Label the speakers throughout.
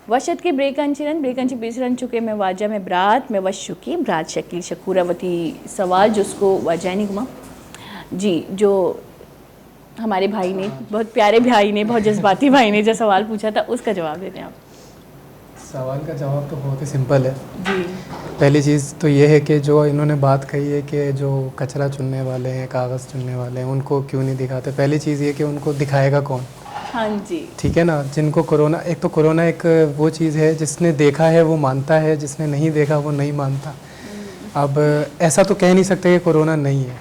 Speaker 1: وشت کے break انچرن break inch بیسرن چکے میں واجہ میں برات میں وشکی برات شکیل شکوراوتی سوال جس کو واجہ نہیں گما جی جو ہمارے بھائی نے بہت پیارے بھائی نے بہت جذباتی بھائی نے جو سوال پوچھا تھا اس کا جواب دیتے ہیں آپ.
Speaker 2: سوال کا جواب تو بہت ہی سمپل ہے
Speaker 1: جی.
Speaker 2: پہلی چیز تو یہ ہے کہ جو انہوں نے بات کہی ہے کہ جو کچرا چننے والے ہیں کاغذ چننے والے ہیں ان کو کیوں نہیں دکھاتے. پہلی چیز یہ کہ ان کو دکھائے گا کون.
Speaker 1: ہاں جی
Speaker 2: ٹھیک ہے نا. جن کو کرونا ایک تو کرونا ایک وہ چیز ہے جس نے دیکھا ہے وہ مانتا ہے, جس نے نہیں دیکھا وہ نہیں مانتا. اب ایسا تو کہہ نہیں سکتے کہ کرونا نہیں ہے.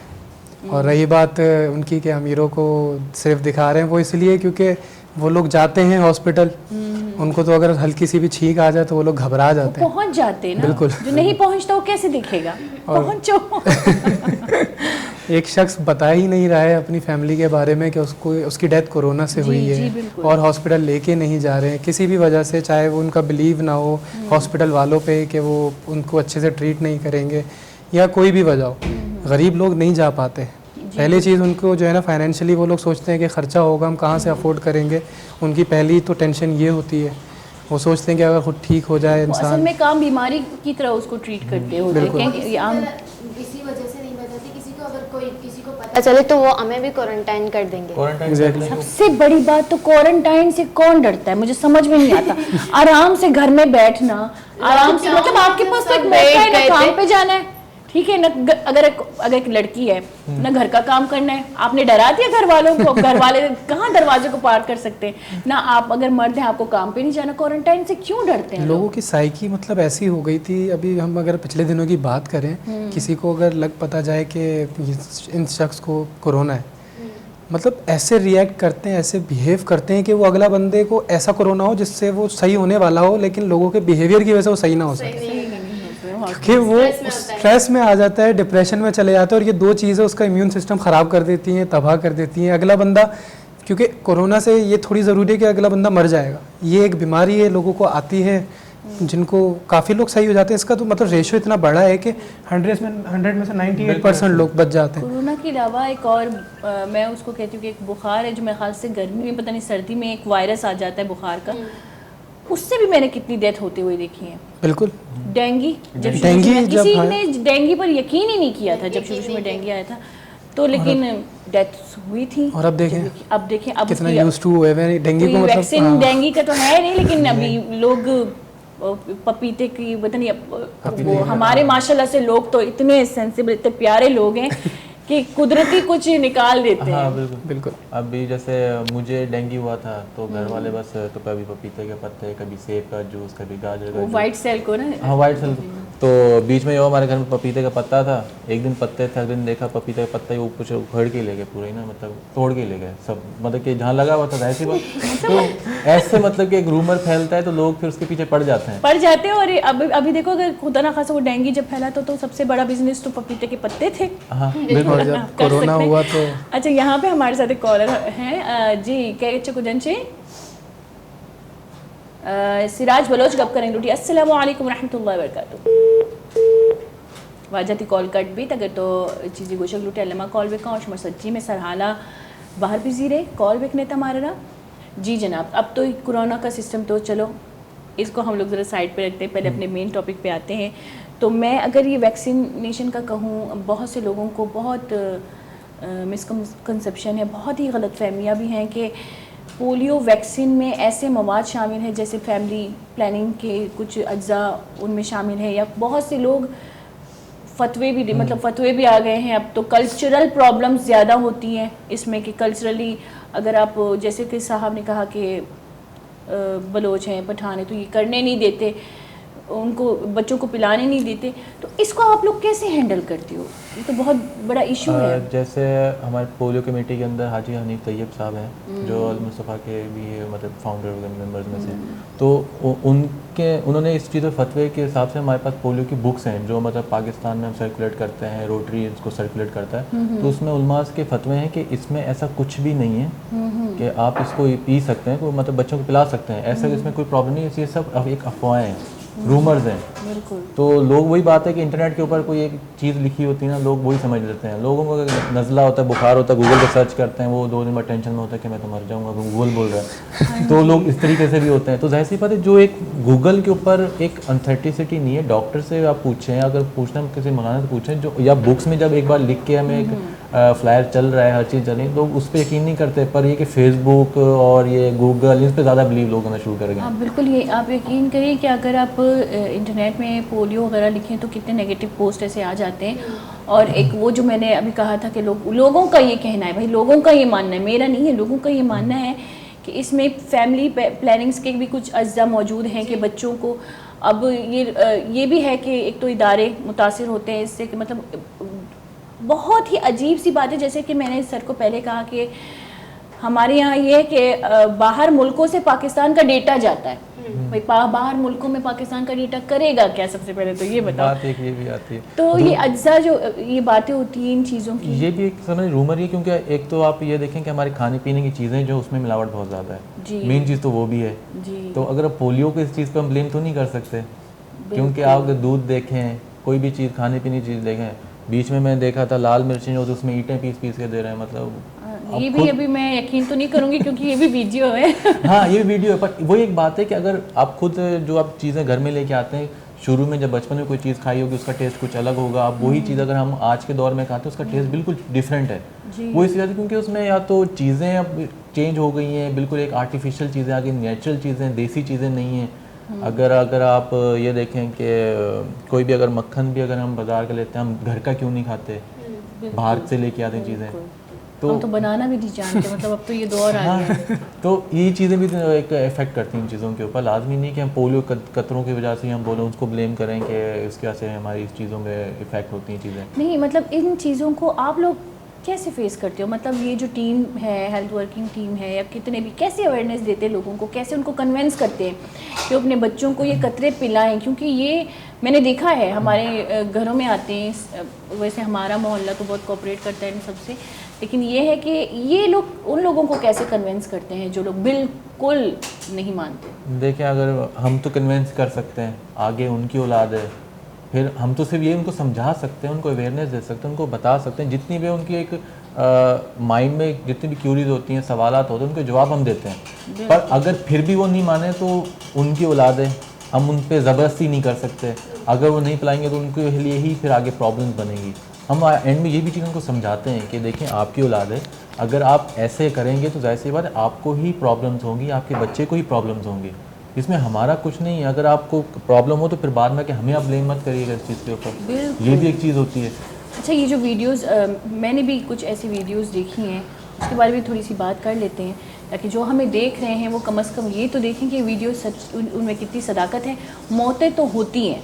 Speaker 2: اور رہی بات ان کی کہ امیروں کو صرف دکھا رہے ہیں, وہ اس لیے کیونکہ وہ لوگ جاتے ہیں ہاسپٹل, ان کو تو اگر ہلکی سی بھی چھینک آ جائے تو وہ لوگ گھبرا جاتے ہیں,
Speaker 1: پہنچ جاتے ہیں نا.
Speaker 2: بالکل.
Speaker 1: جو نہیں پہنچتا وہ کیسے دکھے گا, پہنچو.
Speaker 2: ایک شخص بتا ہی نہیں رہا ہے اپنی فیملی کے بارے میں کہ اس کی ڈیتھ کورونا سے ہوئی ہے اور ہاسپٹل لے کے نہیں جا رہے ہیں کسی بھی وجہ سے, چاہے وہ ان کا بلیو نہ ہو ہاسپٹل والوں پہ کہ وہ ان کو اچھے سے ٹریٹ نہیں کریں گے یا کوئی بھی وجہ ہو. غریب لوگ نہیں جا پاتے. پہلی چیز ان کو جو ہے نا فائنینشلی وہ لوگ سوچتے ہیں کہ خرچہ ہوگا ہم کہاں سے افورڈ کریں گے. ان کی پہلی تو ٹینشن یہ ہوتی ہے, وہ سوچتے ہیں کہ اگر خود ٹھیک ہو جائے انسان.
Speaker 1: اصل میں کام بیماری کی طرح اس کو ٹریٹ کرتے ہوتے ہیں کہ
Speaker 3: اسی وجہ سے نہیں بتاتے کسی کو. اگر کوئی کسی کو پتہ چلے تو وہ ہمیں بھی کوارنٹائن کر دیں گے.
Speaker 1: سب سے بڑی بات تو کوارنٹائن سے کون ڈرتا ہے, مجھے سمجھ میں نہیں آتا. آرام سے گھر میں بیٹھنا, آرام سے, مطلب آپ کے پاس تو ایک موقع ہے نا کام پہ جانا ہے, ٹھیک ہے نا. اگر ایک لڑکی ہے نہ گھر کا کام کرنا ہے, آپ نے ڈرا دیا گھر والوں کو, گھر والے کہاں دروازے کو پار کر سکتے ہیں نہ. آپ اگر مرد ہیں آپ کو کام پہ نہیں جانا, کوارنٹائن سے کیوں ڈرتے ہیں
Speaker 2: لوگوں کی سائیکی مطلب ایسی ہو گئی تھی. ابھی ہم اگر پچھلے دنوں کی بات کریں, کسی کو اگر لگ پتہ جائے کہ ان شخص کو کورونا ہے, مطلب ایسے ریئیکٹ کرتے ہیں, ایسے بیہیو کرتے ہیں کہ وہ اگلا بندے کو ایسا کورونا ہو جس سے وہ صحیح ہونے والا ہو, لیکن لوگوں کے بیہیویئر کی وجہ سے وہ صحیح نہ ہو سکے, کہ وہ اسٹریس میں آ جاتا ہے, ڈپریشن میں چلے جاتا ہے. اور یہ دو چیزیں اس کا امیون سسٹم خراب کر دیتی ہیں, تباہ کر دیتی ہیں. اگلا بندہ کیونکہ کورونا سے یہ تھوڑی ضروری ہے کہ اگلا بندہ مر جائے گا. یہ ایک بیماری ہے لوگوں کو آتی ہے جن کو کافی لوگ صحیح ہو جاتے ہیں. اس کا تو مطلب ریشو اتنا بڑا ہے کہ 100 میں سے 98% لوگ بچ جاتے ہیں.
Speaker 1: کورونا کے علاوہ ایک اور میں اس کو کہتی ہوں کہ ایک بخار ہے جو میرے خیال سے گرمی میں پتہ نہیں سردی میں ایک وائرس آ جاتا ہے بخار کا, اس سے بھی میں نے کتنی ڈیتھ ہوتے ہوئے دیکھی ہیں.
Speaker 2: بالکل.
Speaker 1: ڈینگی, جب کسی نے ڈینگی پر یقین ہی نہیں کیا تھا جب شروع میں ڈینگی آیا تھا تو, لیکن ڈیتھ ہوئی تھی.
Speaker 2: اور اب دیکھیں
Speaker 1: اب
Speaker 2: کتنا یوز ٹو ہوئے ہیں ڈینگی کو.
Speaker 1: ویکسین ڈینگی کا تو ہے نہیں, لیکن ابھی لوگ پپیتے کی پتہ نہیں, وہ ہمارے ماشاءاللہ سے لوگ تو اتنے سینسیبل, اتنے پیارے لوگ ہیں کہ قدرتی کچھ نکال دیتے ہیں.
Speaker 4: بالکل. ابھی جیسے مجھے ڈینگی ہوا تھا تو گھر والے بس تو کبھی پپیتے کے پتے, کبھی سیب کا جوس, کبھی گاجر کا جوس,
Speaker 1: وائٹ سیل کو نا.
Speaker 4: ہاں وائٹ سیل. تو بیچ میں جو ہمارے گھر میں پپیتے کا پتا تھا, ایک دن پتے تھے, اگلے دن دیکھا پپیتے کا پتا ہی اوپر سے اکھڑ کے لے گئے پورے نا, مطلب توڑ کے لے گئے سب, مطلب کہ جہاں لگا ہوا تھا ایسی بات. تو ایسے مطلب کہ ایک رومر پھیلتا ہے تو لوگ پھر اس کے پیچھے پڑ جاتے ہیں.
Speaker 1: اور ابھی دیکھو اگر خدا نہ خاصا وہ ڈینگی جب پھیلا تو سب سے بڑا بزنس تو پپیتے کے پتے تھے.
Speaker 2: بالکل. جب کورونا ہوا تو
Speaker 1: اچھا یہاں پہ ہمارے ساتھ ایک کالر ہیں جی, کیا کچھ سراج بلوچ گپ کریں لوٹی. السلام علیکم ورحمۃ اللہ وبرکاتہ. واجہ تھی کال کٹ بھی اگر تو چیزیں گوشک لوٹے علامہ کال بھی کہاں اور سچی میں سرحالہ باہر بھی زیرے کال بھی نہیں تھا ہمارا. جی جناب, اب تو کورونا کا سسٹم تو چلو اس کو ہم لوگ ذرا سائڈ پہ رکھتے ہیں, پہلے اپنے مین ٹاپک پہ آتے ہیں. تو میں اگر یہ ویکسینیشن کا کہوں, بہت سے لوگوں کو بہت مسکنسیپشن ہے, بہت ہی غلط فہمیاں بھی ہیں کہ پولیو ویکسین میں ایسے مواد شامل ہیں جیسے فیملی پلاننگ کے کچھ اجزاء ان میں شامل ہیں, یا بہت سے لوگ فتوے بھی مطلب فتوے بھی آ گئے ہیں. اب تو کلچرل پرابلمز زیادہ ہوتی ہیں اس میں کہ کلچرلی اگر آپ جیسے کہ صاحب نے کہا کہ بلوچ ہیں, پٹھان ہیں, تو یہ کرنے نہیں دیتے, ان کو بچوں کو پلانے نہیں دیتے, تو اس کو آپ لوگ کیسے ہینڈل کرتے ہو؟ یہ تو بہت بڑا ایشو ہے.
Speaker 4: جیسے ہمارے پولیو کمیٹی کے اندر حاجی حنیف طیب صاحب ہیں جو المصطفیٰ کے بھی مطلب فاؤنڈر ممبرز میں سے, تو انہوں نے اس چیز فتوے کے حساب سے ہمارے پاس پولیو کی بکس ہیں جو مطلب پاکستان میں ہم سرکولیٹ کرتے ہیں, روٹری اس کو سرکولیٹ کرتا ہے, تو اس میں علماء کے فتوے ہیں کہ اس میں ایسا کچھ بھی نہیں ہے کہ آپ اس کو پی سکتے ہیں, مطلب بچوں کو پلا سکتے ہیں, ایسا اس میں کوئی پرابلم نہیں ہے. یہ سب ایک افواہیں ہیں. रूमर्स हैं।
Speaker 1: बिल्कुल।
Speaker 4: तो लोग वही बात है कि इंटरनेट के ऊपर कोई एक चीज़ लिखी होती है ना, लोग वही समझ लेते हैं। लोगों को नज़ला होता है, बुखार होता है, गूगल पे सर्च करते हैं, वो 2 दिन बाद टेंशन में होता है कि मैं तो मर जाऊंगा, गूगल बोल रहा है। तो लोग इस तरीके से भी होते हैं। तो जाहिर सी बात है, जो एक गूगल के ऊपर एक अनथेंटिसिटी नहीं है, डॉक्टर से आप पूछें, अगर पूछना किसी मौलाना से पूछें, जो या बुक्स में जब एक बार लिख के हमें एक फ्लायर चल रहा है, हर चीज़ चल रही है, तो उस पर यकीन नहीं करते। पर ये कि फेसबुक और ये गूगल, इन पर ज़्यादा बिलीव लोग करना शुरू कर गए।
Speaker 1: हाँ बिल्कुल, ये आप यकीन करिए कि अगर आप इंटरनेट में पोलियो वगैरह लिखें तो कितने नेगेटिव पोस्ट ऐसे आ जाते हैं। और एक वो जो मैंने अभी कहा था कि लोगों का ये कहना है, भाई लोगों का ये मानना है, मेरा नहीं है, लोगों का ये मानना है कि इसमें फैमिली प्लानिंग्स के भी कुछ अज्जा मौजूद हैं कि बच्चों को अब ये भी है कि एक तो इदारे मुतासिर होते हैं इससे, कि मतलब बहुत ही अजीब सी बात है। जैसे कि मैंने सर को पहले कहा कि हमारे यहाँ ये है कि बाहर मुल्कों से पाकिस्तान का डेटा जाता है, भाई बाहर मुल्कों में पाकिस्तान का डेटा करेगा क्या? सबसे पहले तो ये बताओ।
Speaker 4: बात एक ये भी आती है,
Speaker 1: तो ये अज्जा जो ये बातें होती हैं इन चीज़ों की,
Speaker 4: ये भी एक समझ रूमर ही, क्योंकि एक तो आप ये देखें कि हमारे खाने पीने की चीज़ें जो उसमें मिलावट बहुत ज़्यादा है, मेन चीज़ तो वो भी है
Speaker 1: जी।
Speaker 4: तो अगर आप पोलियो को इस चीज़ पर हम ब्लेम तो नहीं कर सकते, क्योंकि आप अगर दूध देखें, कोई भी चीज़ खाने पीने की चीज़ देखें, बीच में मैंने देखा था लाल मिर्चें जो उसमें ईंटें पीस पीस के दे रहे हैं, मतलब
Speaker 1: ये भी अभी मैं यकीन तो नहीं करूंगी क्योंकि ये भी वीडियो है।
Speaker 4: हाँ ये वीडियो है, पर वो एक बात है कि अगर आप खुद जो आप चीज़ें घर में लेके आते हैं, शुरू में जब बचपन में कोई चीज़ खाई होगी उसका टेस्ट कुछ अलग होगा, अब वही चीज़ अगर हम आज के दौर में खाते हैं उसका टेस्ट बिल्कुल डिफरेंट है। वो इस वजह से क्योंकि उसमें या तो चीज़ें अब चेंज हो गई हैं, बिल्कुल एक आर्टिफिशियल चीज़ें आ गई, नेचुरल चीज़ें, देसी चीज़ें नहीं हैं। अगर आप ये देखें कि कोई भी अगर मक्खन भी अगर हम बाज़ार का लेते हैं, हम घर का क्यों नहीं खाते, बाहर से लेके आते हैं चीज़ें,
Speaker 1: तो हम तो बनाना भी नहीं जानते, मतलब अब तो ये दौर आ गया है।
Speaker 4: तो ये चीज़ें भी एक इफ़ेक्ट करती हैं इन चीज़ों के ऊपर। लाजमी नहीं कि हम पोलियो कतरों की वजह से हम बोलें उसको ब्लेम करें कि इसके वजह से हमारी इस चीज़ों में इफ़ेक्ट होती हैं चीज़ें। नहीं,
Speaker 1: मतलब इन चीज़ों को आप लोग कैसे फेस करते हो? मतलब ये जो टीम है, हेल्थ वर्किंग टीम है, या कितने भी, कैसे अवेयरनेस देते हैं लोगों को, कैसे उनको कन्विंस करते हैं कि अपने बच्चों को ये कतरे पिलाएं? क्योंकि ये मैंने देखा है हमारे घरों में आते हैं, वैसे हमारा मोहल्ला तो बहुत कोऑपरेट करता है इन सबसे, लेकिन ये है कि ये लोग उन लोगों को कैसे कन्विंस करते हैं जो लोग बिल्कुल नहीं मानते?
Speaker 4: देखिए, अगर हम तो कन्विंस कर सकते हैं, आगे उनकी औलाद है, फिर हम तो सिर्फ ये उनको समझा सकते हैं, उनको अवेयरनेस दे सकते हैं, उनको बता सकते हैं, जितनी भी उनकी एक माइंड में जितनी भी क्यूरीज होती हैं, सवालात होते हैं, उनके जवाब हम देते हैं। पर अगर फिर भी वो नहीं माने तो उनकी औलाद है, हम उन पर ज़बरदस्ती नहीं कर सकते। अगर वो नहीं पिलाएंगे तो उनके लिए ही फिर आगे प्रॉब्लम्स बनेगी। हम एंड में ये भी चीज़ उनको समझाते हैं कि देखें आपकी औलाद है, अगर आप ऐसे करेंगे तो जाहिर सी बात है आपको ही प्रॉब्लम्स होंगी, आपके बच्चे को ही प्रॉब्लम्स होंगी, इसमें हमारा कुछ नहीं है। अगर आपको प्रॉब्लम हो तो फिर बाद में कि हमें आप ब्लेम मत करिएगा इस चीज़ के ऊपर, ये भी एक चीज़ होती है।
Speaker 1: अच्छा, ये जो वीडियोस मैंने भी कुछ ऐसी वीडियोस देखी हैं, उसके बारे में थोड़ी सी बात कर लेते हैं, ताकि जो हमें देख रहे हैं वो कम से कम ये तो देखें कि वीडियो सच, उनमें कितनी सदाकत है। मौतें तो होती हैं,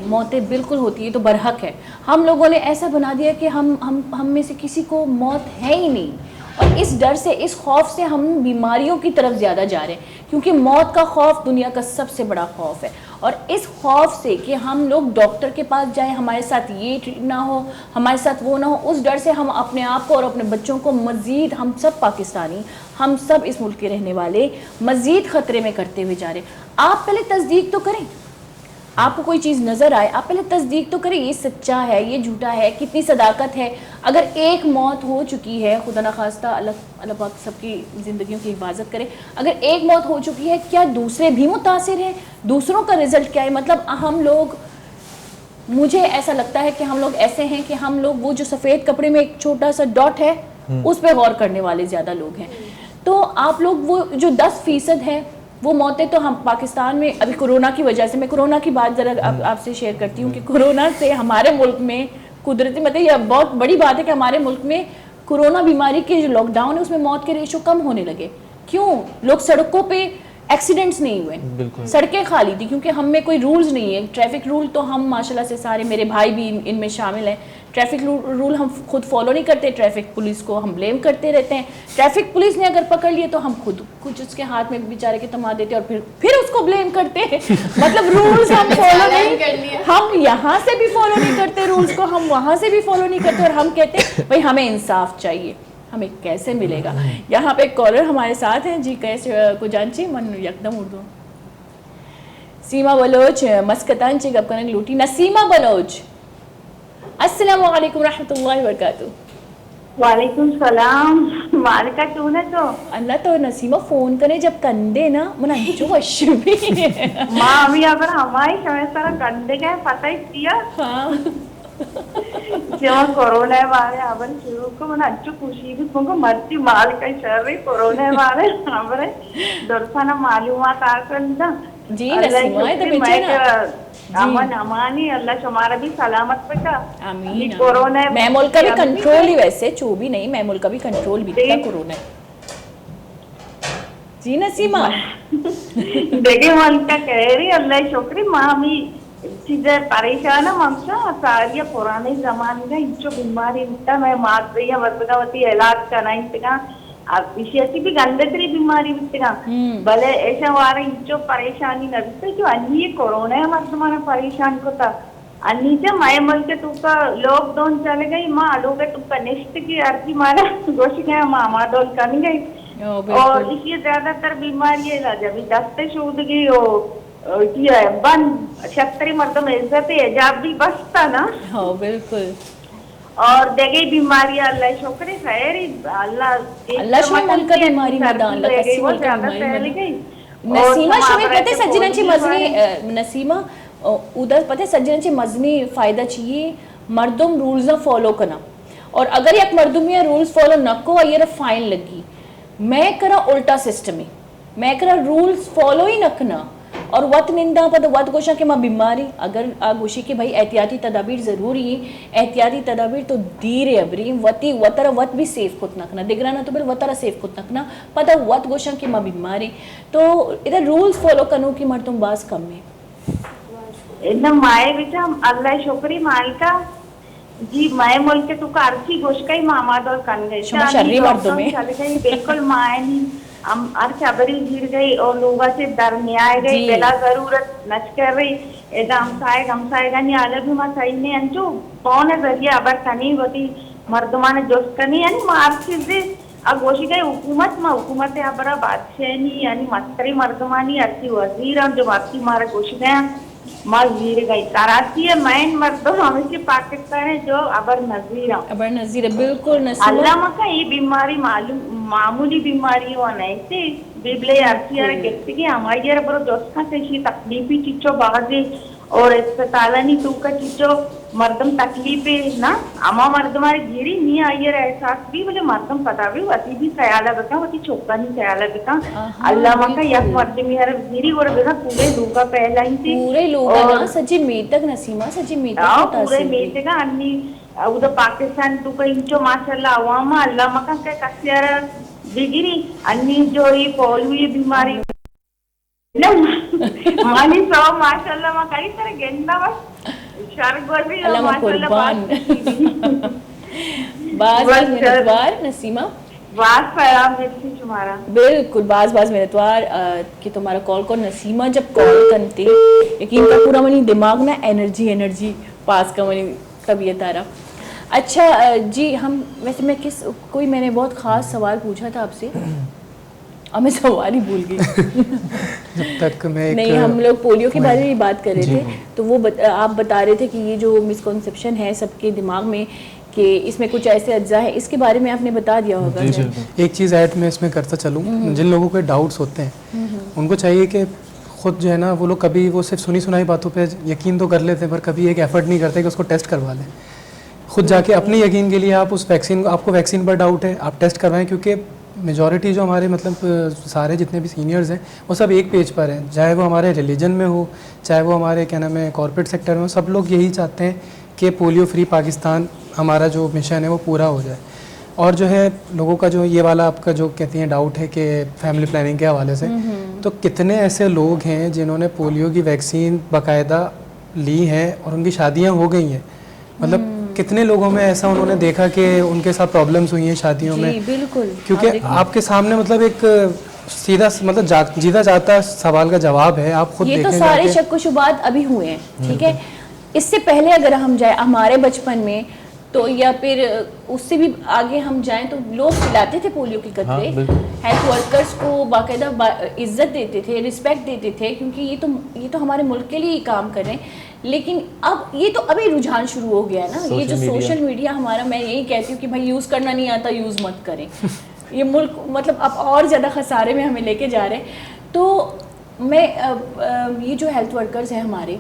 Speaker 1: मौतें बिल्कुल होती है, तो बरहक है। हम लोगों ने ऐसा बना दिया कि हम में से किसी को मौत है ही नहीं, और इस डर से, इस खौफ से हम बीमारियों की तरफ ज़्यादा जा रहे हैं, क्योंकि मौत का खौफ दुनिया का सबसे बड़ा खौफ है। और इस खौफ से कि हम लोग डॉक्टर के पास जाएं, हमारे साथ ये ना हो, हमारे साथ वो ना हो, उस डर से हम अपने आप को और अपने बच्चों को मज़ीद, हम सब पाकिस्तानी, हम सब इस मुल्क के रहने वाले, मज़ीद ख़तरे में करते हुए जा रहे हैं। आप पहले तस्दीक तो करें, आपको कोई चीज़ नज़र आए, आप पहले तस्दीक तो करें, ये सच्चा है, ये झूठा है, कितनी सदाकत है। अगर एक मौत हो चुकी है, खुदा न खास्ता, अल्लाह पाक सबकी ज़िंदगियों की हिफाजत करे, अगर एक मौत हो चुकी है, क्या दूसरे भी मुतासिर हैं? दूसरों का रिज़ल्ट क्या है? मतलब हम लोग, मुझे ऐसा लगता है कि हम लोग ऐसे हैं कि हम लोग वो जो सफ़ेद कपड़े में एक छोटा सा डॉट है उस पर गौर करने वाले ज़्यादा लोग हैं। तो आप लोग वो जो 10% है वो मौतें, तो हम पाकिस्तान में अभी कोरोना की वजह से, मैं कोरोना की बात ज़रा आपसे शेयर करती हूँ कि कोरोना से हमारे मुल्क में कुदरती, मतलब यह बहुत बड़ी बात है कि हमारे मुल्क में कोरोना बीमारी के जो लॉकडाउन है उसमें मौत के रेशो कम होने लगे। क्यों? लोग सड़कों पे, एक्सीडेंट्स नहीं हुए, सड़कें खाली थी, क्योंकि हम में कोई रूल्स नहीं है। ट्रैफिक रूल तो हम माशाल्लाह से सारे, मेरे भाई भी इनमें शामिल हैं, ट्रैफिक रूल हम खुद फॉलो नहीं करते, ट्रैफिक पुलिस को हम ब्लेम करते रहते हैं। ट्रैफिक पुलिस ने अगर पकड़ लिए तो हम खुद कुछ उसके हाथ में बेचारे के थमा देते हैं और फिर उसको ब्लेम करते हैं। मतलब रूल्स हम फॉलो नहीं, हम यहाँ से भी फॉलो नहीं करते रूल्स को, हम वहाँ से भी फॉलो नहीं करते, और हम कहते हैं भाई हमें इंसाफ चाहिए, हमें कैसे मिलेगा। यहाँ पे एक कॉलर हमारे साथ हैं जी, कैसे को जानची मन एकदम उर्दू सीमा बलोच मस्कतान चे गप करने लूटी नसीमा बलोच अस्सलाम वालेकुम रहमतुल्लाहि व बरकातहू
Speaker 5: वालेकुम सलाम मालिका क्यों ना तो
Speaker 1: अल्लाह तो नसीमा फोन करे जब कंदे ना मुना जो अशबी
Speaker 5: माँ अभी अगर हमारी समय सारा कंधे का पता ही किया
Speaker 1: हाँ
Speaker 5: जेव्हा कोरोना वाले आपण शिवको म्हणून अच्छू खुशी भी तुमको मर्ची माल काही शहर कोरोना वाले हमारे दर्शना मालूमात आकर ना
Speaker 1: जी नसीमा है तो बेचारा
Speaker 5: अमन अमानी अल्लाह तुम्हारा भी सलामत रखा
Speaker 1: आमीन
Speaker 5: कोरोना
Speaker 1: मैमुल का भी कंट्रोल ही वैसे चो भी नहीं मैमुल का भी कंट्रोल भी था कोरोना जी नसीमा
Speaker 5: देखिए मन का कह रही अल्लाह शुक्री माँ मी चीजें परेशान है ममसा सारी पुराने जमाने का इंचो बीमारी इतना मैं मात रही है वर्तगावती इलाज करना इतना विशेष भी गंदगी बीमारी इतना भले ऐसा वारा इंचो परेशानी नड़ते जो अन्य कोरोना है मर्दमाना परेशान को था अन्य से माय मल के तुका लॉकडाउन चले गई माँ लोग तुका नेक्स्ट की अर्जी मारा गोशी गया माँ मादोल करनी गई और इसलिए ज्यादातर बीमारी है जब दस्ते शूद गई बंद छतरी मर्दम इज्जत एजाब भी बसता ना
Speaker 1: हाँ बिल्कुल
Speaker 5: और देखे बीमारी अल्लाह शुक्र खैर अल्लाह
Speaker 1: शुक्र मुल्क बीमारी मदान अल्लाह कसी मुल्क बीमारी मदान नसीमा शुमे पते सज्जनाची मजनी नसीमा उधर पते सज्जनाची मजनी फायदा चाहिए मर्दम रूल्स फॉलो करना और अगर एक मर्दम ये रूल्स फॉलो न को ये फाइन लगी मैं करा उल्टा सिस्टम है मैं करा रूल्स फॉलो ही नखना और वत निंदा पद वत गोशा के माँ बीमारी अगर आ गोशी के भाई एहतियाती तदाबीर ज़रूरी है एहतियाती तदाबीर तो दीरे अबरी वती वतर वत भी सेफ खुद नखना दिगराना तो बिल वतर सेफ खुद नखना पता वत गोशा के माँ बीमारी तो इधर रूल्स फॉलो करूँ की मर तुम बास कम में
Speaker 5: एकदम माए बेटा अल्लाह शुक्री मालिका जी माए मुल्क के तुका अर्ची गोश का ही मामाद और कन गए
Speaker 1: शर्री मर्दों में
Speaker 5: चले गई बिल्कुल माए नहीं हम अर्चबरी गिर गई और लोगों से डर नहीं आए गई बिला जरूरत नच कर रही ऐसा हमसाएगा नहीं अलग भी मैं सही नहीं अंचू कौन है जरिए अबर कनी होती मर्दमान जोश करनी यानी मार चीजें अब गोशी गई हुकूमत है अबरा बादशाह नहीं यानी मस्तरी मर्दमानी अर्ची वजीर हम जो बाकी मारे गोशी गया मार गिर गई कराची है मैन मर्दम हमेशा पाकिस्तान है जो अबर नजीर
Speaker 1: बिल्कुल नसीमा
Speaker 5: अल्लाह मका ये बीमारी मालूम मामूली बीमारी हो नहीं थी बिबले अर्ची यार कहते कि हमारी यार बरो दोस्त का से तकलीफी चीजों बाजी और अस्पतालनी तू का चीजों मर्दम तकलीफे ना अमा मर्दमारी गिरी नहीं आई यार एहसास भी बोले मर्दम पता भी वती भी ख्याल बता वती छोका नहीं ख्याल बता अल्लाह मका यह मर्दम यार गिरी और बेटा पूरे लोग का पहला ही थी
Speaker 1: पूरे लोग ना सच्ची मेतक नसीमा सच्ची मेतक
Speaker 5: पूरे मेतक अन्नी उधर पाकिस्तान तू का इंचो माशाल्लाह अवामा अल्लाह मका के कसियार बिगिरी अन्नी जो ये पोलियो ये बीमारी मानी सो माशाल्लाह मा कई तरह गेंदा बस शरगोजी माशाल्लाह बास
Speaker 1: मिनटवार नसीमा
Speaker 5: बास पैगाम देती तुम्हारा
Speaker 1: बिल्कुल बास मिनटवार कि तुम्हारा कॉल को नसीमा जब कॉल करते यकीन का पूरा मनी दिमाग ना एनर्जी पास का मनी तबीयत आ रहा अच्छा जी हम वैसे मैं कोई मैंने बहुत ख़ास सवाल पूछा था आपसे और मैं सवाल ही भूल गई
Speaker 2: जब तक मैं
Speaker 1: नहीं हम लोग पोलियो के बारे में बात कर रहे थे तो वो आप बता रहे थे कि ये जो मिसकॉन्सेप्शन है सबके दिमाग में कि इसमें कुछ ऐसे अज्जा है इसके बारे में आपने बता दिया होगा
Speaker 2: एक चीज़ ऐड मैं इसमें करता चलूँ जिन लोगों के डाउट्स होते हैं उनको चाहिए कि खुद जो है ना वो लोग कभी वो सिर्फ सुनी सुनाई बातों पे यकीन तो कर लेते हैं पर कभी एक एफर्ट नहीं करते कि उसको टेस्ट करवा लें खुद जाके अपने यकीन के लिए आप उस वैक्सीन आपको वैक्सीन पर डाउट है आप टेस्ट करवाएं क्योंकि मेजॉरिटी जो हमारे मतलब सारे जितने भी सीनियर्स हैं वो सब एक पेज पर हैं चाहे वो हमारे रिलीजन में हो चाहे वो हमारे क्या नाम है कॉर्पोरेट सेक्टर में हो सब लोग यही चाहते हैं कि पोलियो फ्री पाकिस्तान हमारा जो मिशन है वो पूरा हो जाए और जो है लोगों का जो ये वाला आपका जो कहती हैं डाउट है कि फैमिली प्लानिंग के हवाले से तो कितने ऐसे लोग हैं जिन्होंने पोलियो की वैक्सीन बाकायदा ली हैं और उनकी शादियाँ हो गई हैं मतलब कितने लोगों में ऐसा उन्होंने देखा कि उनके साथ प्रॉब्लम्स हुई हैं शादियों में
Speaker 1: बिल्कुल
Speaker 2: क्योंकि आपके सामने मतलब एक सीधा मतलब जीता जाता सवाल का जवाब है आप खुद
Speaker 1: ये तो सारे शक व शुबात अभी हुए हैं ठीक है इससे पहले अगर हम जाए हमारे बचपन में तो या फिर उससे भी आगे हम जाएं तो लोग खिलाते थे पोलियो के कतरे हेल्थ वर्कर्स को बाकायदा इज्जत देते थे, रिस्पेक्ट देते थे, क्योंकि ये तो हमारे मुल्क के लिए ही काम कर रहे हैं। लेकिन अब ये तो अभी रुझान शुरू हो गया है ना, ये जो सोशल मीडिया हमारा, मैं यही कहती हूँ कि भाई यूज़ करना नहीं आता यूज़ मत करें। ये मुल्क मतलब अब और ज़्यादा खसारे में हमें लेके जा रहे हैं। तो मैं ये जो हेल्थ वर्कर्स हैं हमारे,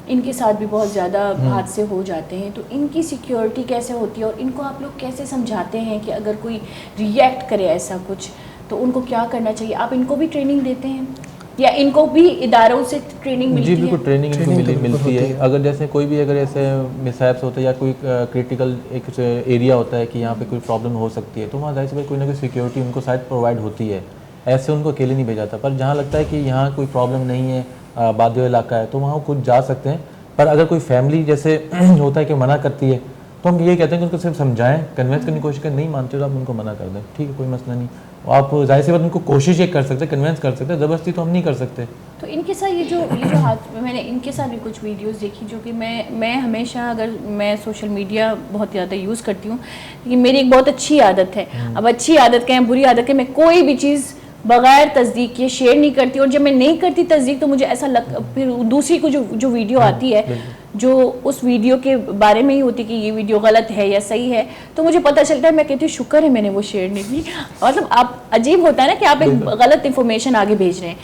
Speaker 1: इनके साथ भी बहुत ज़्यादा हादसे हो जाते हैं, तो इनकी सिक्योरिटी कैसे होती है और इनको आप लोग कैसे समझाते हैं कि अगर कोई रिएक्ट करे ऐसा कुछ तो उनको क्या करना चाहिए? आप इनको भी ट्रेनिंग देते हैं या इनको भी इदारों से ट्रेनिंग मिलती
Speaker 4: जी
Speaker 1: है?
Speaker 4: बिल्कुल, ट्रेनिंग इनको मिलती है। अगर जैसे कोई भी अगर ऐसे मिसहैप्स होते हैं या कोई क्रिटिकल एक एरिया होता है कि यहाँ पे कोई प्रॉब्लम हो सकती है, तो वहाँ जाहिर सी बात कोई ना कोई सिक्योरिटी उनको शायद प्रोवाइड होती है। ऐसे उनको अकेले नहीं भेजा जाता। पर जहाँ लगता है कि यहाँ कोई प्रॉब्लम नहीं है, बाधित इलाका है, तो वहाँ खुद जा सकते हैं। पर अगर कोई फैमिली जैसे होता है कि मना करती है, तो हम ये कहते हैं कि उनको सिर्फ समझाएं, कन्विंस करने की कोशिश करें। नहीं मानते तो आप उनको मना कर दें, ठीक है, कोई मसला नहीं। आप जाहिर सी बात उनको कोशिश ये कर सकते हैं, कन्विंस कर सकते हैं, ज़बरदस्ती तो हम नहीं कर सकते।
Speaker 1: तो इनके साथ ये जो हाथ, मैंने इनके साथ भी कुछ वीडियोस देखी जो कि मैं हमेशा, अगर मैं सोशल मीडिया बहुत ज़्यादा यूज़ करती हूँ, लेकिन मेरी एक बहुत अच्छी आदत है, अब अच्छी आदत कहें बुरी आदत है, मैं कोई भी चीज़ बगैर तस्दीक के शेयर नहीं करती। और जब मैं नहीं करती तस्दीक तो मुझे ऐसा फिर दूसरी को जो वीडियो आती है जो उस वीडियो के बारे में ही होती कि ये वीडियो गलत है या सही है, तो मुझे पता चलता है, मैं कहती हूँ शुक्र है मैंने वो शेयर नहीं की। मतलब आप अजीब होता है ना कि आप एक गलत इन्फॉर्मेशन आगे भेज रहे हैं।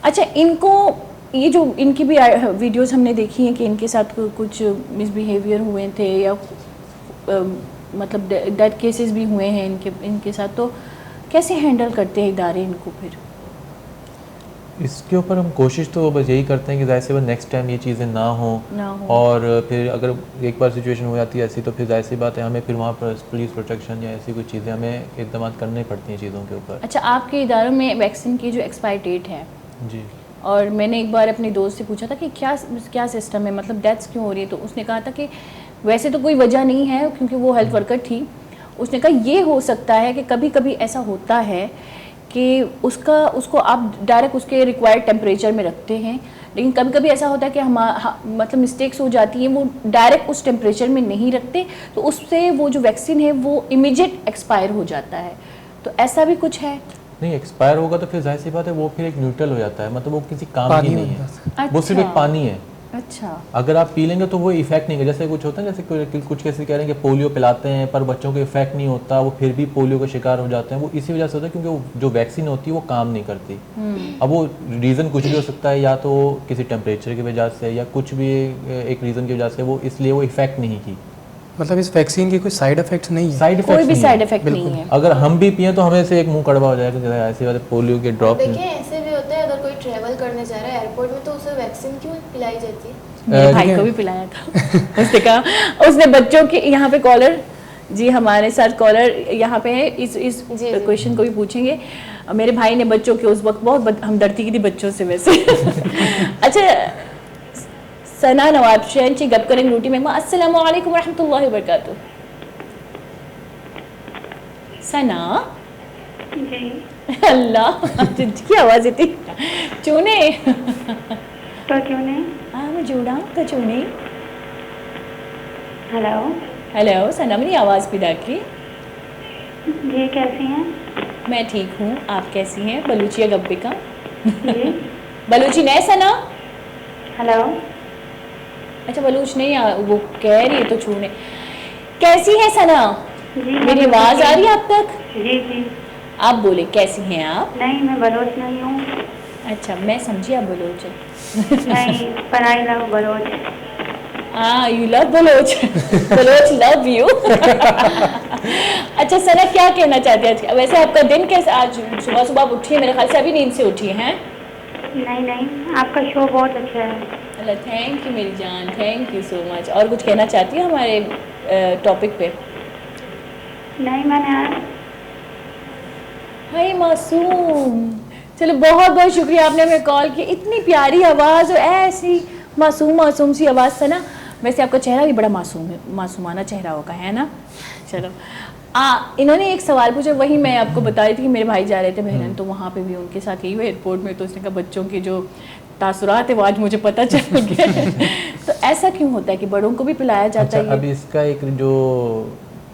Speaker 1: अच्छा, इनको ये जो इनकी भी वीडियोस हमने देखी हैं कि इनके साथ कुछ मिसबिहेवियर हुए थे या मतलब डेथ केसेस भी हुए हैं इनके साथ, तो कैसे हैंडल करते हैं इदारे इनको? फिर
Speaker 4: इसके ऊपर हम कोशिश तो बस यही करते हैं कि जाहिर सी बात नेक्स्ट टाइम ये चीज़ें ना हो। और फिर अगर एक बार सिचुएशन हो जाती है ऐसी, तो फिर जाहिर सी बात है हमें फिर वहाँ पर पुलिस प्रोटेक्शन या ऐसी कोई चीज़ें हमें इक़दाम करने पड़ती हैं चीज़ों के ऊपर।
Speaker 1: अच्छा, आपके इदारों में वैक्सीन की जो एक्सपायर डेट है
Speaker 4: जी,
Speaker 1: और मैंने एक बार अपने दोस्त से पूछा था कि क्या सिस्टम है, मतलब डेथ्स क्यों हो रही है, तो उसने कहा था कि वैसे तो कोई वजह नहीं है, क्योंकि वो हेल्थ वर्कर थी। उसने कहा ये हो सकता है कि कभी कभी ऐसा होता है कि उसको आप डायरेक्ट उसके रिक्वायर्ड टेम्परेचर में रखते हैं, लेकिन कभी कभी ऐसा होता है कि मतलब मिस्टेक्स हो जाती हैं, वो डायरेक्ट उस टेम्परेचर में नहीं रखते, तो उससे वो जो वैक्सीन है वो इमीडिएट एक्सपायर हो जाता है। तो ऐसा भी कुछ है?
Speaker 4: नहीं, एक्सपायर होगा तो फिर जाहिर सी बात है वो फिर एक न्यूट्रल हो जाता है, मतलब वो किसी काम की नहीं है, वो सिर्फ एक पानी है।
Speaker 1: अच्छा,
Speaker 4: अगर आप पी लेंगे तो वो इफेक्ट नहीं है। जैसे कुछ होता है, जैसे कुछ केसेस कह रहे हैं कि पोलियो पिलाते हैं पर बच्चों को इफेक्ट नहीं होता, वो फिर भी पोलियो का शिकार हो जाते हैं। वो इसी वजह से होता है क्योंकि वो जो वैक्सीन होती है वो काम नहीं करती। अब वो रीज़न कुछ भी हो सकता है, या तो किसी टेम्परेचर की वजह से या कुछ भी एक रीज़न की वजह से वो इसलिए वो इफेक्ट नहीं की।
Speaker 2: मतलब इस वैक्सीन के कोई साइड इफेक्ट्स नहीं है?
Speaker 4: साइड
Speaker 1: कोई भी साइड इफेक्ट नहीं है।
Speaker 4: अगर हम भी पिए तो हमें से एक मुंह कड़वा हो जाएगा, ऐसी बात है। पोलियो के ड्रॉप
Speaker 3: देखिए ऐसे भी होता है, अगर कोई ट्रैवल करने जा रहा है एयरपोर्ट में तो उसे वैक्सीन क्यों पिलाई जाती है?
Speaker 1: मेरे भाई को भी पिलाया था। उसने कहा, उसने बच्चों के यहाँ पे कॉलर, जी हमारे साथ कॉलर यहाँ पे है, इस क्वेश्चन को भी पूछेंगे। मेरे भाई ने बच्चों के उस वक्त बहुत हमदर्दी की थी बच्चों से वैसे। अच्छा, सना नवाब शहन ची गप करेंगे रोटी में। अस्सलामु अलैकुम रहमतुल्लाहि व बरकातुहू। सना
Speaker 5: जी,
Speaker 1: अल्लाह की आवाज़ इतनी चूने
Speaker 5: तो क्यों नहीं?
Speaker 1: मैं जुड़ा तो चूने।
Speaker 5: हेलो
Speaker 1: हेलो सना, मेरी आवाज़ पिदा की।
Speaker 5: जी, कैसी हैं?
Speaker 1: मैं ठीक हूँ, आप कैसी हैं? बलूचिया गप्पे का
Speaker 5: जी,
Speaker 1: बलूची नहीं सना?
Speaker 5: हेलो,
Speaker 1: अच्छा बलूच नहीं, वो कह रही है तो छूने। कैसी है सना?
Speaker 5: जी,
Speaker 1: मेरी आवाज़ आ रही है आप तक?
Speaker 5: जी जी,
Speaker 1: आप बोले कैसी हैं आप?
Speaker 5: नहीं मैं बलोच नहीं हूँ।
Speaker 1: अच्छा, मैं समझी आप बलूच हैं।
Speaker 5: नहीं, पर I love Baloch.
Speaker 1: You love Baloch. Baloch love you. अच्छा सना, क्या कहना चाहते हैं आज? वैसे आपका दिन कैसे? आज सुबह सुबह आप उठी है, मेरे ख्याल से अभी नींद से उठी हैं?
Speaker 5: नहीं नहीं, आपका शो बहुत अच्छा है।
Speaker 1: अल्लाह, थैंक यू मेरी जान, थैंक यू सो मच। और कुछ कहना चाहती है हमारे टॉपिक पे?
Speaker 5: नहीं, मैंने
Speaker 1: हाय मासूम, चलो बहुत बहुत शुक्रिया आपने हमें कॉल की। इतनी प्यारी आवाज़ और ऐसी मासूम सी आवाज़ से ना। वैसे आपका चेहरा भी बड़ा मासूम है, मासूमाना चेहरा होगा, है ना? चलो, इन्होंने एक सवाल पूछा, वही मैं आपको बता रही थी कि मेरे भाई जा रहे थे बहरन, तो वहाँ पे भी उनके साथ यही हुआ एयरपोर्ट में। तो उसने कहा बच्चों के जो तासुरात है वो आज मुझे पता चल गया। तो ऐसा क्यों होता है कि बड़ों को भी पिलाया जाता है?
Speaker 4: अभी इसका एक जो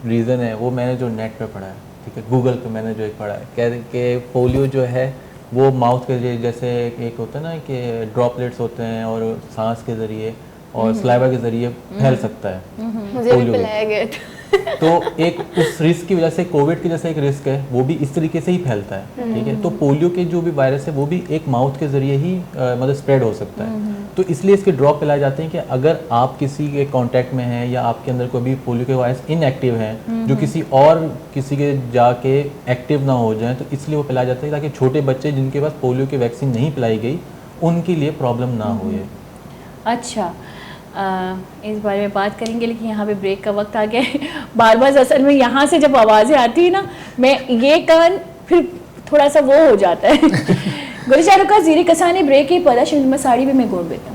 Speaker 4: रीज़न है वो मैंने जो नेट पे पढ़ा है, ٹھیک ہے, گوگل پہ میں نے جو ایک پڑھا ہے, کہہ رہے کہ پولیو جو ہے وہ ماؤتھ کے ذریعے, جیسے ایک ہوتا ہے نا کہ ڈراپلیٹس ہوتے ہیں اور سانس کے ذریعے اور سلائیوا کے ذریعے پھیل سکتا ہے.
Speaker 3: مجھے بھی پلایا گیا تھا.
Speaker 4: تو ایک اس رسک کی وجہ سے, کووڈ کی جیسے ایک رسک ہے, وہ بھی اس طریقے سے ہی پھیلتا ہے. ٹھیک ہے, تو پولیو کے جو بھی وائرس ہے وہ بھی ایک ماؤتھ کے ذریعے ہی مطلب اسپریڈ ہو سکتا ہے. تو اس لیے اس کے ڈراپ پلائے جاتے ہیں کہ اگر آپ کسی کے کانٹیکٹ میں ہیں یا آپ کے اندر کوئی بھی پولیو کے وائرس ان ایکٹیو ہیں جو کسی کے جا کے ایکٹیو نہ ہو جائیں, تو اس لیے وہ پلایا جاتا ہے تاکہ چھوٹے بچے جن کے پاس پولیو کی ویکسین نہیں پلائی گئی ان کے لیے پرابلم نہ ہو.
Speaker 1: اچھا, اس بارے میں بات کریں گے, لیکن یہاں پہ بریک کا وقت آ گیا ہے. بار بار اصل میں یہاں سے جب آوازیں آتی ہیں نا, میں یہ کان پھر تھوڑا سا وہ ہو جاتا ہے. گلشن کا زیری کسانی بریک ہی پدا شنما ساڑی بھی میں گوڑ بیتا